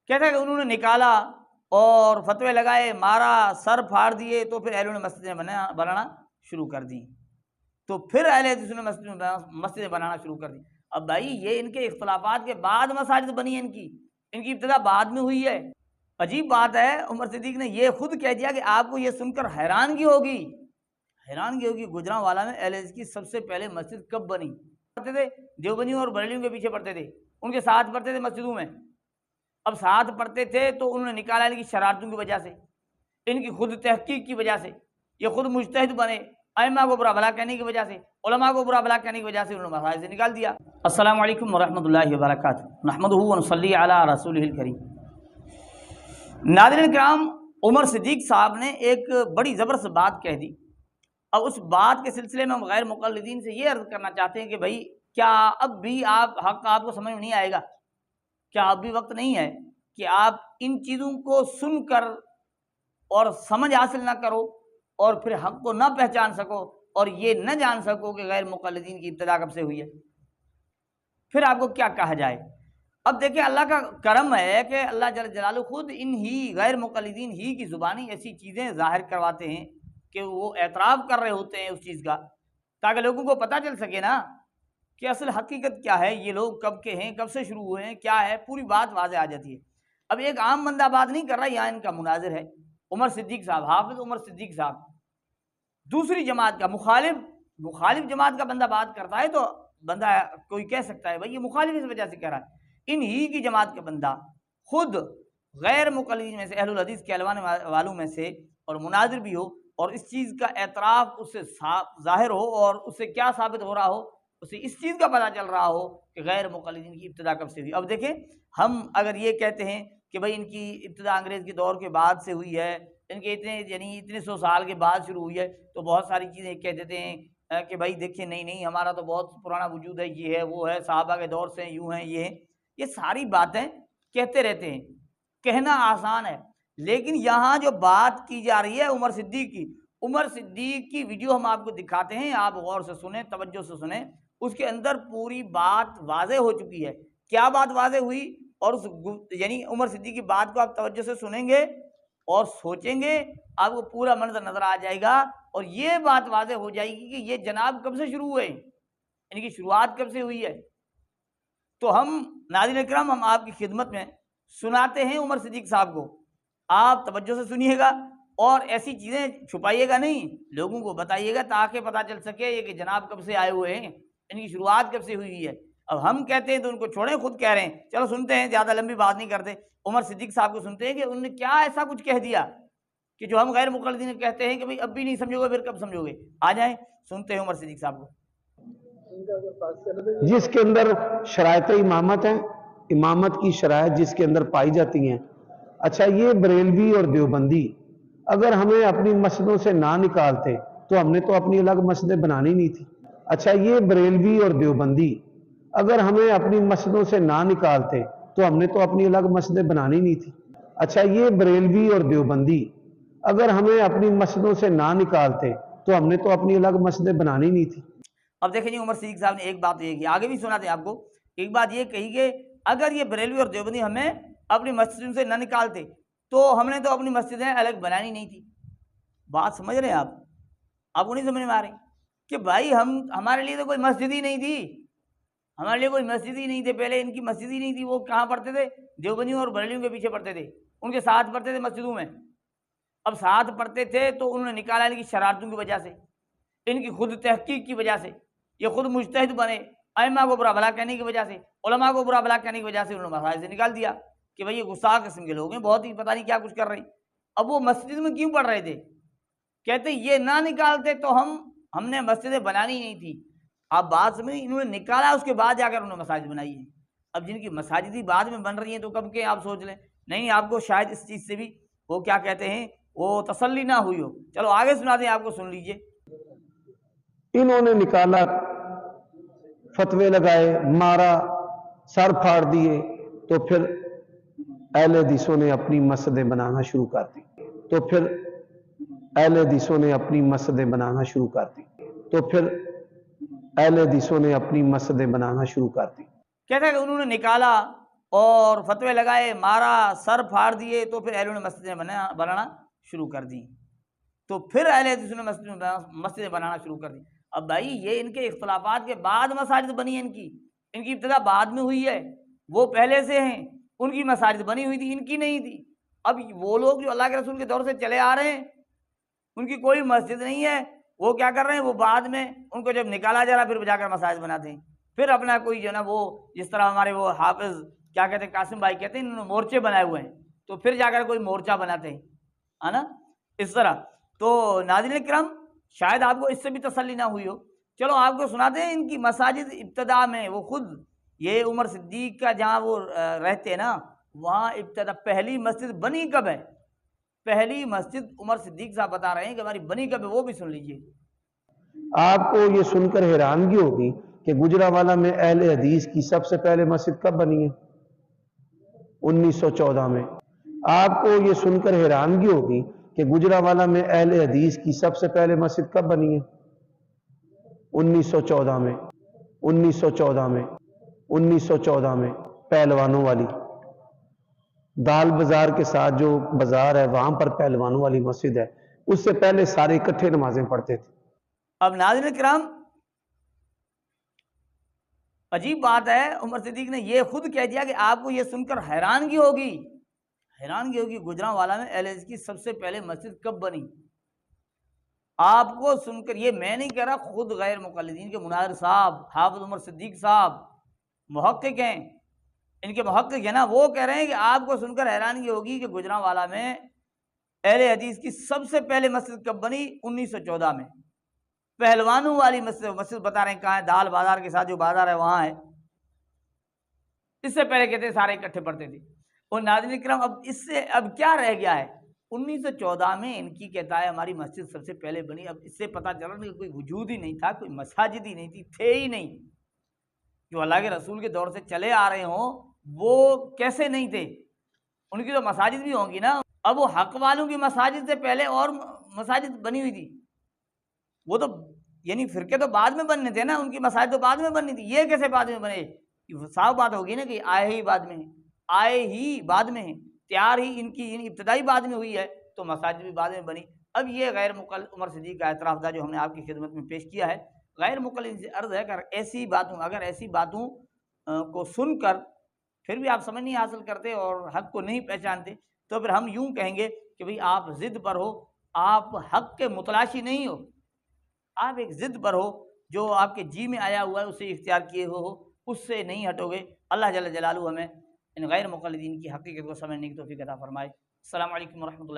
کہتا ہے کہ انہوں نے نکالا اور فتوے لگائے، مارا، سر پھاڑ دیے، تو پھر اہلوں نے مسجدیں بنانا شروع کر دی، تو پھر اہل حدیث نے مسجدیں بنانا شروع کر دی۔ اب بھائی یہ ان کے اختلافات کے بعد مساجد بنی ہیں، ان کی ابتدا بعد میں ہوئی ہے۔ عجیب بات ہے، عمر صدیق نے یہ خود کہہ دیا کہ آپ کو یہ سن کر حیرانگی ہوگی گجرانوالا میں اہل حدیث کی سب سے پہلے مسجد کب بنی؟ پڑھتے تھے دیوبندیوں اور بریلویوں کے پیچھے پڑھتے تھے، ان کے ساتھ پڑھتے تھے مسجدوں میں۔ اب ساتھ پڑھتے تھے تو انہوں نے نکالا ان کی شرارتوں کی وجہ سے، ان کی خود تحقیق کی وجہ سے، یہ خود مجتہد بنے، ائمہ کو برا بھلا کہنے کی وجہ سے، علماء کو برا بھلا کہنے کی وجہ سے انہوں نے مساجد سے نکال دیا۔ السلام علیکم ورحمۃ اللہ وبرکاتہ، نحمدہ ونصلی علی رسولہ الکریم۔ ناظرین کرام، عمر صدیق صاحب نے ایک بڑی زبردست بات کہہ دی۔ اب اس بات کے سلسلے میں ہم غیر مقلدین سے یہ عرض کرنا چاہتے ہیں کہ بھائی کیا اب بھی حق آپ کو سمجھ میں نہیں آئے گا؟ کیا اب بھی وقت نہیں ہے کہ آپ ان چیزوں کو سن کر اور سمجھ حاصل نہ کرو اور پھر حق کو نہ پہچان سکو اور یہ نہ جان سکو کہ غیر مقلدین کی ابتدا کب سے ہوئی ہے؟ پھر آپ کو کیا کہا جائے؟ اب دیکھیں، اللہ کا کرم ہے کہ اللہ جل جلالہ خود ان ہی غیر مقلدین ہی کی زبانی ایسی چیزیں ظاہر کرواتے ہیں کہ وہ اعتراف کر رہے ہوتے ہیں اس چیز کا، تاکہ لوگوں کو پتہ چل سکے نا کہ اصل حقیقت کیا ہے، یہ لوگ کب کے ہیں، کب سے شروع ہوئے ہیں، کیا ہے، پوری بات واضح آ جاتی ہے۔ اب ایک عام بندہ بات نہیں کر رہا، یہاں ان کا مناظر ہے عمر صدیق صاحب، حافظ عمر صدیق صاحب، دوسری جماعت کا مخالف جماعت کا بندہ بات کرتا ہے تو بندہ کوئی کہہ سکتا ہے بھائی یہ مخالف اس وجہ سے کہہ رہا ہے۔ ان ہی کی جماعت کا بندہ خود غیر مقلدین میں سے، اہل الحدیث کہلوانے والوں میں سے، اور مناظر بھی ہو، اور اس چیز کا اعتراف اس سے ظاہر ہو اور اس سے کیا ثابت ہو رہا ہو، اسے اس چیز کا پتہ چل رہا ہو کہ غیر مقلدین کی ابتدا کب سے ہوئی۔ اب دیکھیں، ہم اگر یہ کہتے ہیں کہ بھائی ان کی ابتدا انگریز کے دور کے بعد سے ہوئی ہے، ان کے اتنے سو سال کے بعد شروع ہوئی ہے، تو بہت ساری چیزیں کہہ دیتے ہیں کہ بھائی دیکھیں نہیں ہمارا تو بہت پرانا وجود ہے، یہ ہے وہ ہے، صحابہ کے دور سے یوں ہیں، یہ ہیں، یہ ساری باتیں کہتے رہتے ہیں، کہنا آسان ہے، لیکن یہاں جو بات کی جا رہی ہے عمر صدیق کی ویڈیو ہم آپ کو دکھاتے ہیں، آپ غور سے سنیں، توجہ سے سنیں، اس کے اندر پوری بات واضح ہو چکی ہے۔ کیا بات واضح ہوئی؟ اور یعنی عمر صدیق کی بات کو آپ توجہ سے سنیں گے اور سوچیں گے، آپ کو پورا منظر نظر آ جائے گا، اور یہ بات واضح ہو جائے گی کہ یہ جناب کب سے شروع ہوئے، ان کی شروعات کب سے ہوئی ہے۔ تو ہم ناظرین اکرام، ہم آپ کی خدمت میں سناتے ہیں عمر صدیق صاحب کو، آپ توجہ سے سنیے گا اور ایسی چیزیں چھپائیے گا نہیں، لوگوں کو بتائیے گا تاکہ پتہ چل سکے یہ کہ جناب کب سے آئے ہوئے ہیں، ان کی شروعات کب سے ہوئی ہے۔ اب ہم کہتے ہیں تو ان کو چھوڑیں، خود کہہ رہے ہیں، چلو سنتے ہیں، زیادہ لمبی بات نہیں کرتے، عمر صدیق صاحب کو سنتے ہیں کہ انہوں نے کیا ایسا کچھ کہہ دیا کہ جو ہم غیر مقلدین کہتے ہیں کہ بھئی اب بھی نہیں سمجھو گے، پھر کب سمجھو گے؟ آ جائیں سنتے ہیں عمر صدیق صاحب کو۔ جس کے اندر شرائط امامت ہیں، امامت کی شرائط جس کے اندر پائی جاتی ہیں۔ اچھا، یہ بریلوی اور دیوبندی اگر ہمیں اپنی مسجدوں سے نہ نکالتے تو ہم نے تو اپنی الگ مسجدیں بنانی نہیں تھی۔ اچھا، یہ بریلوی اور دیوبندی اگر ہمیں اپنی مسجدوں سے نہ نکالتے تو ہم نے تو اپنی الگ مسجدیں بنانی نہیں تھی۔ اچھا، یہ بریلوی اور دیوبندی اگر ہمیں اپنی مسجدوں سے نہ نکالتے تو ہم نے تو اپنی الگ مسجدیں بنانی نہیں تھی۔ اب دیکھیں جی، عمر صدیق صاحب نے ایک بات یہ کی، آگے بھی سنا تھے آپ کو، ایک بات یہ کہی کہ اگر یہ بریلوی اور دیوبندی ہمیں اپنی مسجدوں سے نہ نکالتے تو ہم نے تو اپنی مسجدیں الگ بنانی نہیں تھی۔ بات سمجھ رہے ہیں آپ کو نہیں سمجھ میں آ رہی کہ بھائی ہمارے لیے تو کوئی مسجد ہی نہیں تھی، ہمارے لیے کوئی مسجد ہی نہیں تھے، پہلے ان کی مسجد ہی نہیں تھی، وہ کہاں پڑھتے تھے؟ دیوبندیوں اور بریلویوں کے پیچھے پڑھتے تھے، ان کے ساتھ پڑھتے تھے مسجدوں میں۔ اب ساتھ پڑھتے تھے تو انہوں نے نکالا ان کی شرارتوں کی وجہ سے، ان کی خود تحقیق کی وجہ سے، یہ خود مجتہد بنے، ائمہ کو برا بھلا کہنے کی وجہ سے، علماء کو برا بھلا کہنے کی وجہ سے انہوں نے مساجد سے نکال دیا کہ بھئی یہ گستاخ قسم کے لوگ ہیں، بہت ہی پتہ نہیں کیا کچھ کر رہے ہیں۔ اب وہ مسجد میں کیوں پڑھ رہے تھے؟ کہتے یہ نہ نکالتے تو ہم نے مسجدیں بنانی نہیں تھی۔ آپ بات سمجھیں، انہوں نے نکالا، اس کے بعد جا کر انہوں نے مساجد بنائی ہیں۔ اب جن کی مساجد ہی بعد میں بن رہی ہیں تو کب کے آپ سوچ لیں۔ نہیں، آپ کو شاید اس چیز سے بھی وہ کیا کہتے ہیں، وہ تسلی نہ ہوئی ہو۔ چلو آگے سنا دیں، آپ کو سن لیجئے۔ انہوں نے نکالا، فتوے لگائے، مارا، سر پھاڑ دیے، تو پھر اہل حدیثوں نے اپنی مسجدیں بنانا شروع کر دی۔ کہتا ہے کہ انہوں نے نکالا اور فتوے لگائے، مارا، سر پھاڑ دیے، تو پھر اہلوں نے مسجدیں بنانا شروع کر دی، تو پھر اہل حدیث نے مسجدیں بنانا شروع کر دی۔ اب بھائی یہ ان کے اختلافات کے بعد مساجد بنی ہیں، ان کی ابتدا بعد میں ہوئی ہے، وہ پہلے سے ہیں، ان کی مساجد بنی ہوئی تھی، ان کی نہیں تھی۔ اب وہ لوگ جو اللہ کے رسول کے دور سے چلے آ رہے ہیں، ان کی کوئی مسجد نہیں ہے، وہ کیا کر رہے ہیں، وہ بعد میں ان کو جب نکالا جا رہا پھر جا کر مساجد بناتے ہیں، پھر اپنا کوئی جو نا وہ جس طرح ہمارے وہ حافظ کیا کہتے ہیں، قاسم بھائی کہتے ہیں انہوں نے مورچے بنائے ہوئے ہیں، تو پھر جا کر کوئی مورچہ بناتے ہیں، ہے نا، اس طرح۔ تو ناظرین کرام، شاید آپ کو اس سے بھی تسلی نہ ہوئی ہو، چلو آپ کو سناتے ہیں ان کی مساجد ابتدا میں۔ وہ خود یہ عمر صدیق کا جہاں وہ رہتے ہیں نا، وہاں ابتدا پہلی مسجد بنی کب ہے، پہلی مسجد عمر صدیق صاحب بتا رہے ہیں کہ ہماری بنی کب ہے، وہ بھی سن لیجئے۔ آپ کو یہ سن کر حیرانگی ہوگی کہ گجرانوالہ میں اہل حدیث کی سب سے پہلے مسجد کب بنی ہے؟ 1914 میں۔ آپ کو یہ سن کر حیرانگی ہوگی کہ گجرانوالہ میں اہل حدیث کی سب سے پہلے مسجد کب بنی ہے؟ 1914 میں۔ 1914 میں پہلوانوں والی دال بازار کے ساتھ جو بازار ہے وہاں پر پہلوانوں والی مسجد ہے، اس سے پہلے سارے اکٹھے نمازیں پڑھتے تھے۔ اب ناظرین کرام، عجیب بات ہے، عمر صدیق نے یہ خود کہہ دیا کہ آپ کو یہ سن کر حیرانگی ہوگی گجرانوالہ میں اہل حدیث کی سب سے پہلے مسجد کب بنی۔ آپ کو سن کر، یہ میں نہیں کہہ رہا، خود غیر مقلدین کے مناظر صاحب حافظ عمر صدیق صاحب محقق ہیں، ان کے محقق ہیں نا، وہ کہہ رہے ہیں کہ آپ کو سن کر حیرانگی ہوگی کہ گجرانوالہ میں اہل حدیث کی سب سے پہلے مسجد کب بنی، 1914 میں، پہلوانوں والی مسجد بتا رہے ہیں کہاں ہے، دال بازار کے ساتھ جو بازار ہے وہاں ہے، اس سے پہلے کہتے ہیں سارے اکٹھے پڑھتے تھے۔ اور ناظرین کرام، اب اس سے اب کیا رہ گیا ہے، 1914 میں ان کی کہتا ہے ہماری مسجد سب سے پہلے بنی، اب اس سے پتہ چلا کہ کوئی وجود ہی نہیں تھا، کوئی مساجد ہی نہیں تھی، تھے ہی نہیں، جو اللہ کے رسول کے دور سے چلے آ رہے ہوں وہ کیسے نہیں تھے، ان کی تو مساجد بھی ہوں گی نا۔ اب وہ حق والوں کی مساجد سے پہلے اور مساجد بنی ہوئی تھی، وہ تو یعنی فرقے تو بعد میں بننے تھے نا، ان کی مساجد تو بعد میں بننی تھی، یہ کیسے بعد میں بنے؟ صاف بات ہوگی نا کہ آئے ہی بعد میں ہیں، تیار ہی ان کی ابتدائی بعد میں ہوئی ہے، تو مساجد بھی بعد میں بنی۔ اب یہ غیر مقلد عمر صدیق کا اعتراف تھا جو ہم نے آپ کی خدمت میں پیش کیا ہے۔ غیر مقلد سے عرض ہے کہ اگر ایسی باتوں کو سن کر پھر بھی آپ سمجھ نہیں حاصل کرتے اور حق کو نہیں پہچانتے، تو پھر ہم یوں کہیں گے کہ بھئی آپ ضد پر ہو، آپ حق کے متلاشی نہیں ہو، آپ ایک ضد پر ہو، جو آپ کے جی میں آیا ہوا ہے اسے اختیار کیے ہو، اس سے نہیں ہٹو گے۔ اللہ جل جلالہ ہمیں ان غیر مقلدین کی حقیقت کو سمجھنے کی توفیق عطا فرمائے۔ السلام علیکم ورحمۃ اللہ۔